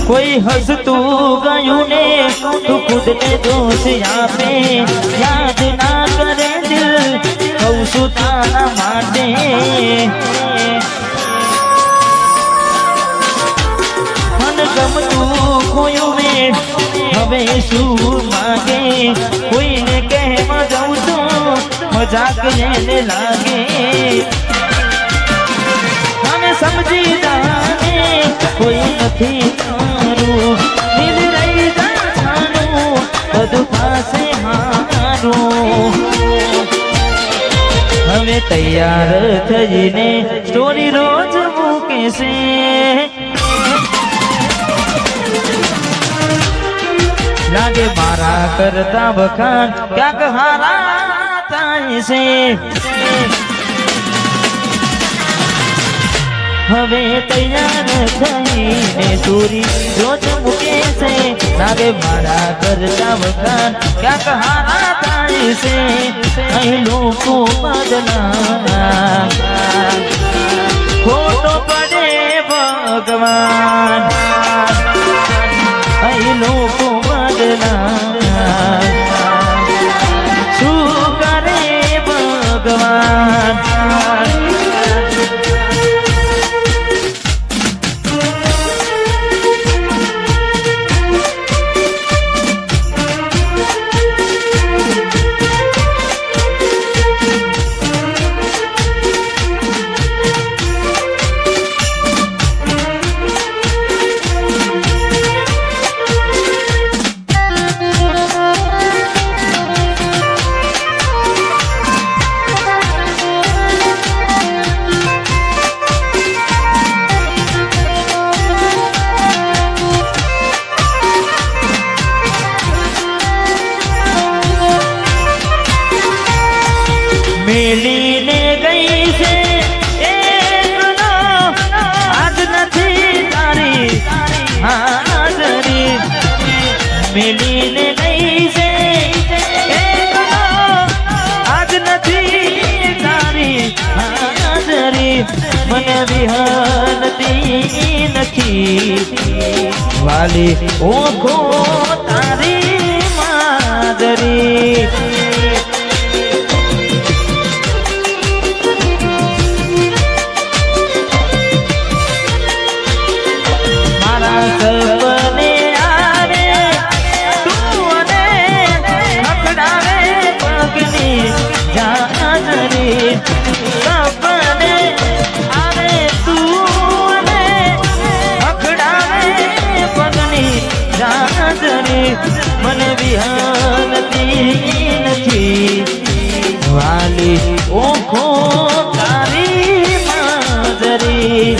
કોઈ હસતું ગયું ને તું ખુદને દોષ આપે યાદ ના કરે દિલ કહું છું તારા માટે મન ગમતું ખોયું મેં હવે શું માગે કોઈને કહેવા જાઉં છું મજાક એને લાગે મને સમજી જાને કોઈ નથી તારું દિલ રહી જાનું બધું પાસે મારું હવે તૈયાર થઈને સ્ટોરી રોજ મૂકે છે લાગે મારા કરતા વખાણ ક્યાંક હારા થાય છે હવે તૈયાર થઈને સ્ટોરી રોજ મૂકે છે લાગે મારા કરતા વખાણ ક્યાંક હારા થાય છે અહીં લોકો બદલા ખોટો પડે ભગવાન અહીં લોકો બદલા શું કરે ભગવાન મેલીને ગઈ છે એકલો આજ નથી તારી હાજરી મેલીને ગઈ છે એકલો આજ નથી તારી હાજરી મને વિહરતી નથી વાલી ઓખો તારી માદરી સપને આવે તું અને હકડાવે પગની જાજરી સપને આવે તું અને હકડાવે પગની જાજરી મને વિહરતી નથી વાલી ઓખો તારી માજરી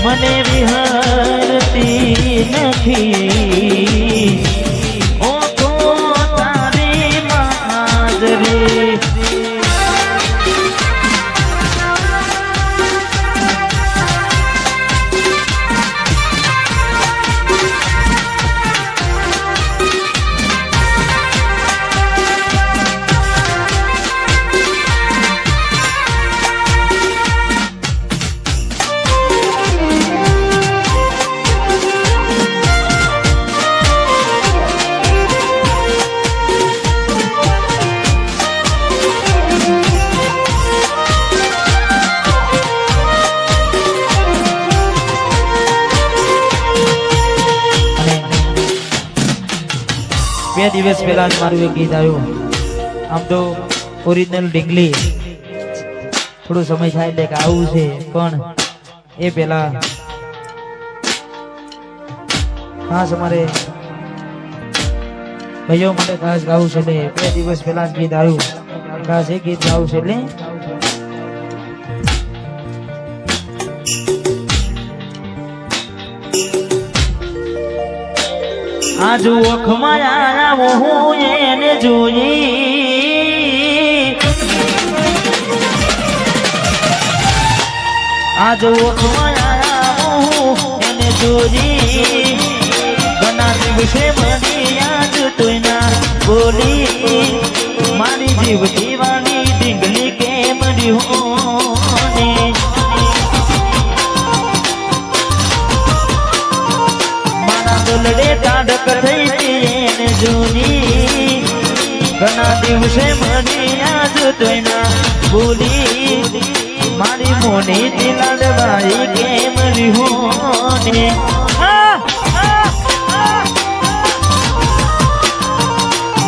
મને વિહરતી નથી ઓખો તારી માજરી બે દિવસ પહેલા જ મારું એક ગીત આવ્યું આમ તો ઓરિજિનલ ઢીંગલી થોડો સમય થાય એટલે કે આવું છે પણ એ પહેલા ખાસ અમારે ભાઈઓ માટે ખાસ ગાવું છે એટલે 2 દિવસ પહેલા જ ગીત આવ્યું ખાસ એ ગીત ગાવું છે એટલે आज ओखમાં આવો હું એને જોઈ आज ओखમાં આવો હું એને જોઈ ઘણા દિવસે મળી યાદ તોય ના બોલી મારી જીવ જીવા વિહોની મારા દોલડે તાડક થઈ એને જૂની ઘણા દિવસે મળી યાદ તોયના બોલી મારી મોની દિલાડવાઈ કેમ વિહોની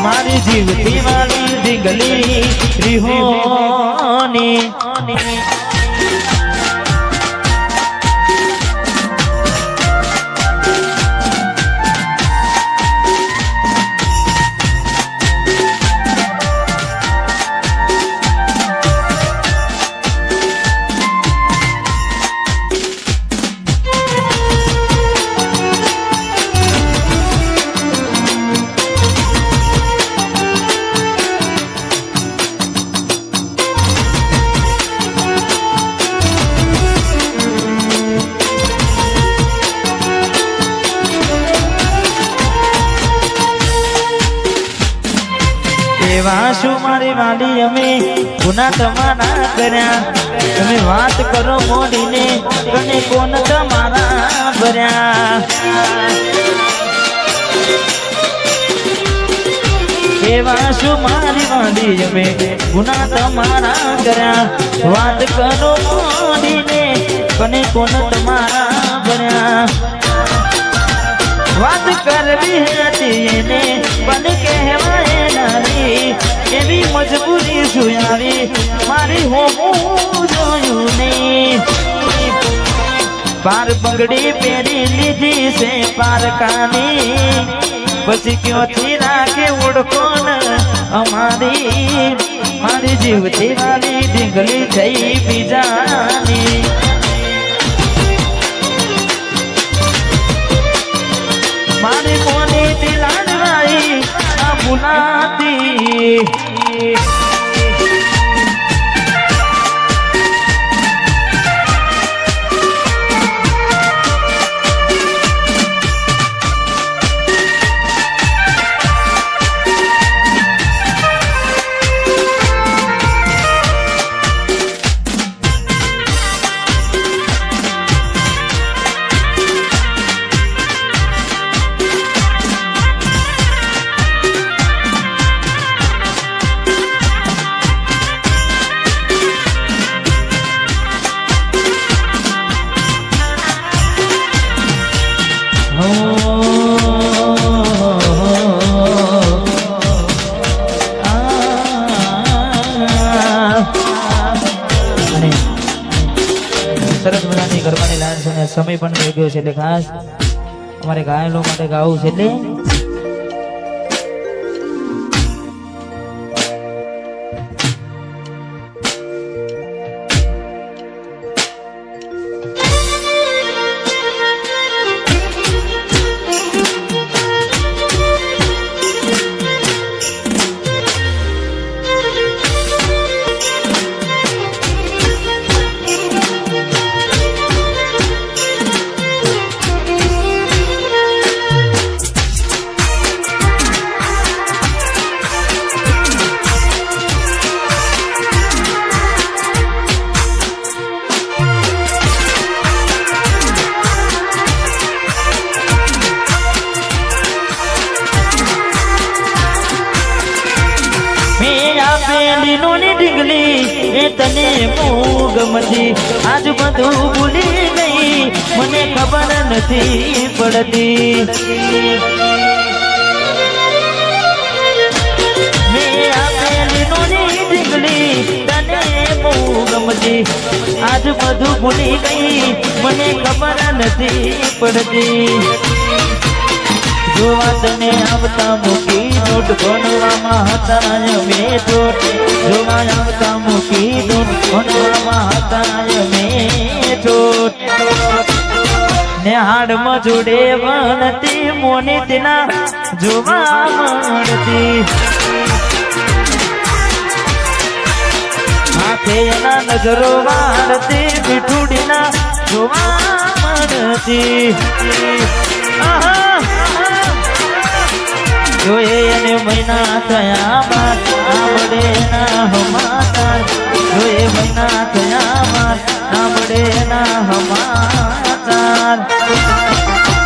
મારી જીવતી વાળી ઢીંગલી રિહોની એવા શું મારી વાલી અમે ગુના તમારા કર્યા તમે વાત કરો મોડીને કને કોણ તમારા ભર્યા એવા શું મારી વાલી અમે ગુના તમારા કર્યા વાત કરો મોડીને કને કોણ તમારા ભર્યા વાત કરવી હતી એને પણ કહેવાય નારી એવી મજબૂરી શું આવી મારી હું જોયું નહીં પાર પગડી પહેરી લીધી છે પારકાની પછી ક્યોથી રાખે ઓળખોન અમારી મારી જીવતી વાલી ઢીંગલી થઈ બીજાની મારી મોની દિલાડવાઈ આ ભૂલાતી સરસ મજાની ગરબાની લાઈન છે ને સમય પણ થઈ ગયો છે એટલે ખાસ અમારે ઘાયલો માટે ગાવું છે એટલે ઢીંગલી એ તને ગમતી આજ બધું ભૂલી ગઈ મને ખબર નથી પડતી મેં આપેલી નોની ઢીંગલી તને ગમતી આજ બધું ભૂલી ગઈ મને ખબર નથી પડતી જોવા તને આવતા મૂકી નોટ ભણવામાં હતા મેં ચોટ જોવા આવતા મૂકી નોટ ભણવામાં હતા મેં ચોટ ને હાડમાં જોડે વણતી મોની તેના જોવા મળતી હાથે એના નજરો વાળતી મીઠુડીના જોવા મળતી જોએ અને મહિના થયા બાદ આવડે ના હમાતા જોએ ના થયા માર નામડે ના હમાચાર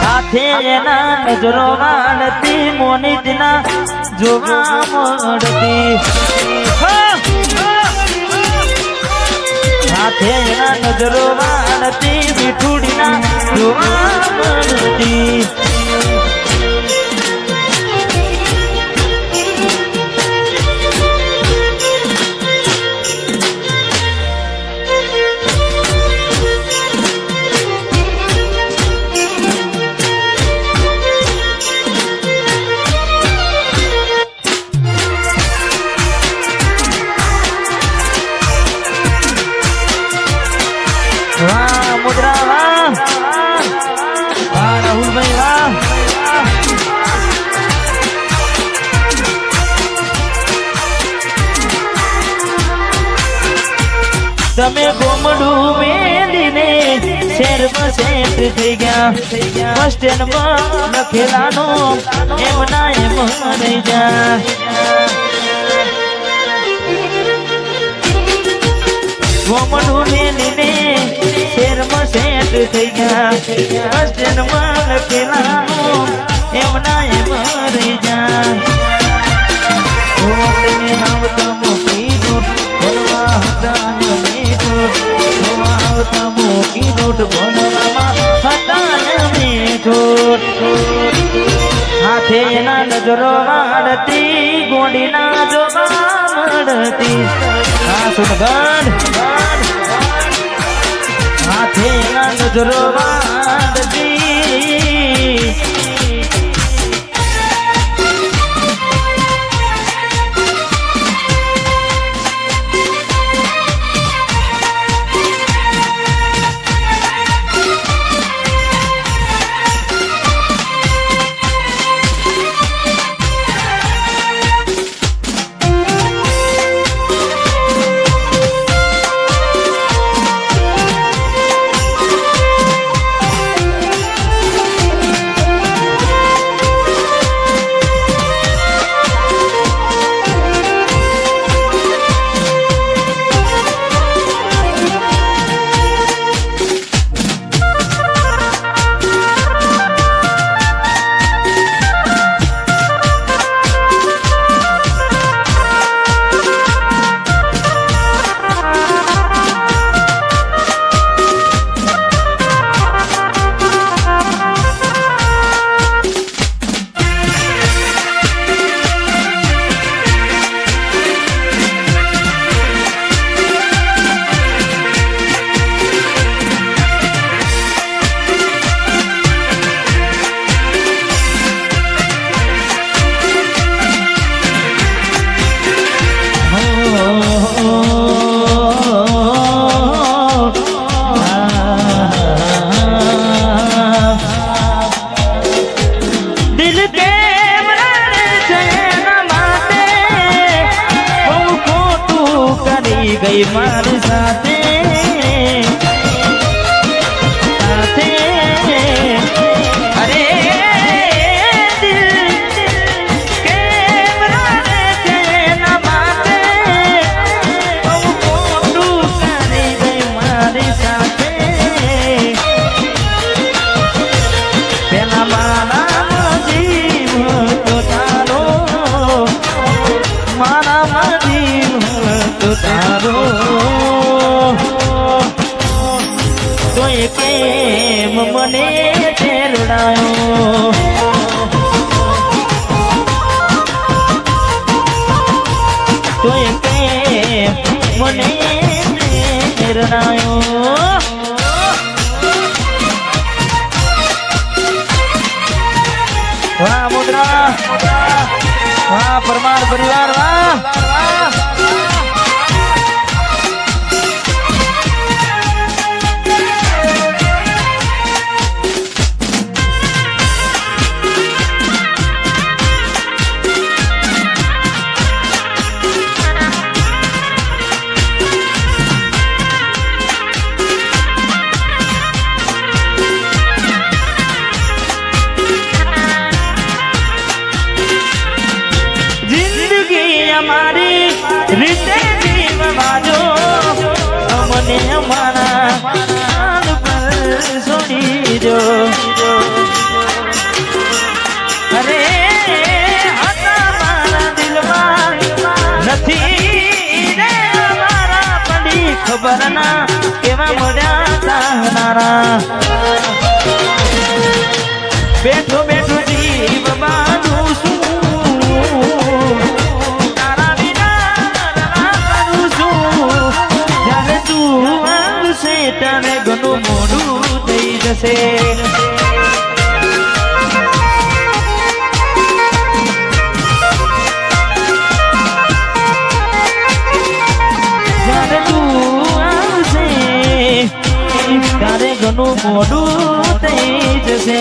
હાથે એના નજરો વાળતી મોનિતના જોવા મળતી હાથે એના નજરો વાળતી મીઠુડીના જોવા મળતી વાહ મુદ્રા વાહ વાહ રાહુલભાઈ વાહ તમે ગોમડું મેલીને શહેરમાં સેટ થઈ ગયા બસ સ્ટેન્ડમાં લખેલાનો એમ ના એમ રહી જા ગોમડું મેલીને શહેરમાં સેટ થઈ ગયા બસ સ્ટેન્ડમાં લખેલાનો એમ ના એમ રહી જા તમે આવતા મોટી નોટ બોલવા હતા આવતા મોટી નોટ બોલવામાં હતા હાથે એના નજરો વાળતી ગોડીના જોવા મળતી હા સુનગઢ હાથે એના નજરો વાળતી ગઈ મારી સાથે અરે દિલ કેમ રાને છે ના માટે બહુ ખોટું કરી ગઈ મારી સાથે પેલા મારા જીવ તો તારો મારા જીવ તો તારો તો કેમ મને તેરડાયો તો કેમ મને તેરડાયો વાહ મુદ્રા વાહ પરમાર પરિવાર વાહ हमारी ખબર ના કેવા મળ્યા ચાહનારા બેઠો બેઠો જીવ બાંધું છું તારા વિના કરું છું જ્યારે તું આવશે ત્યારે ઘણું મોડું થઈ જશે ત્યારે ઘણું મોડું થઈ જશે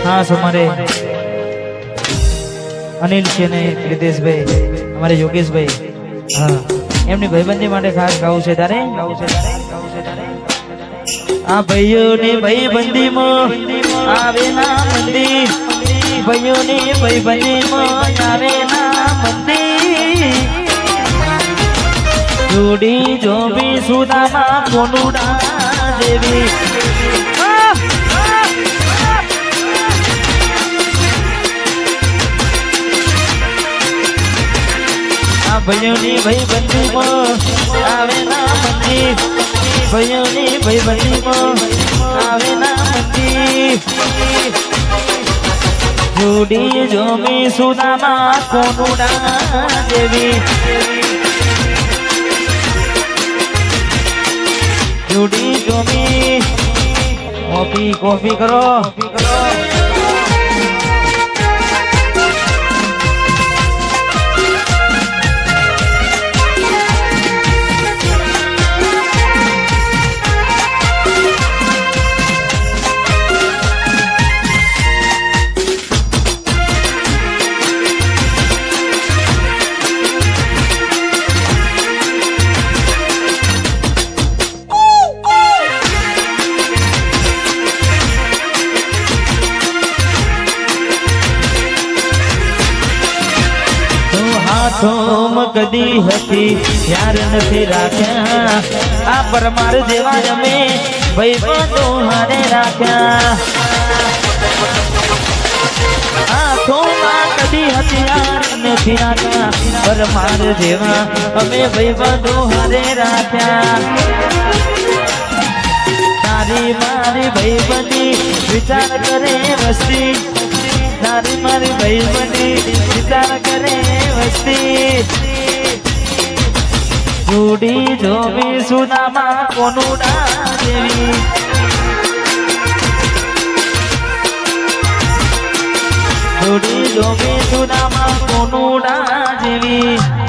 खास हमारे अनिल છે ને પ્રિતેશભાઈ અમારે યોગેશભાઈ હા એમની ભાઈબંધી માટે ખાસ ગાવું છે તારે આ ભાઈઓની ભાઈબંધીમાં આવે ના મંદી ભાઈઓની ભાઈબંધીમાં આવે ના મંદી જોડી જોબી સુદામાં કોનુડા જેવી ભાઈઓની ભાઈબંધીમાં આવે ના મંદી ભાઈઓની ભાઈબંધીમાં આવે ના મંદી જોડી જોમી સુદામાં કોનુડા જેવી જોડી જોમી કોફી કરો કદી હતી યાર નથી રાખ્યા આ પરમાર જેવા અમે ભાઈબંધો હારે રાખ્યા આંખોમાં કદી હથિયાર નથી રાખ્યા પરમાર જેવા અમે ભાઈબંધો હારે રાખ્યા તારી મારી ભાઈબંધી વિચાર કરે વસ્તી તારી મારી ભાઈબંધી વિચાર કરે વસ્તી જોડી જોવી સુદામાં કોનુડા જેવી જોડી જોવી સુદામાં કોનુડા જેવી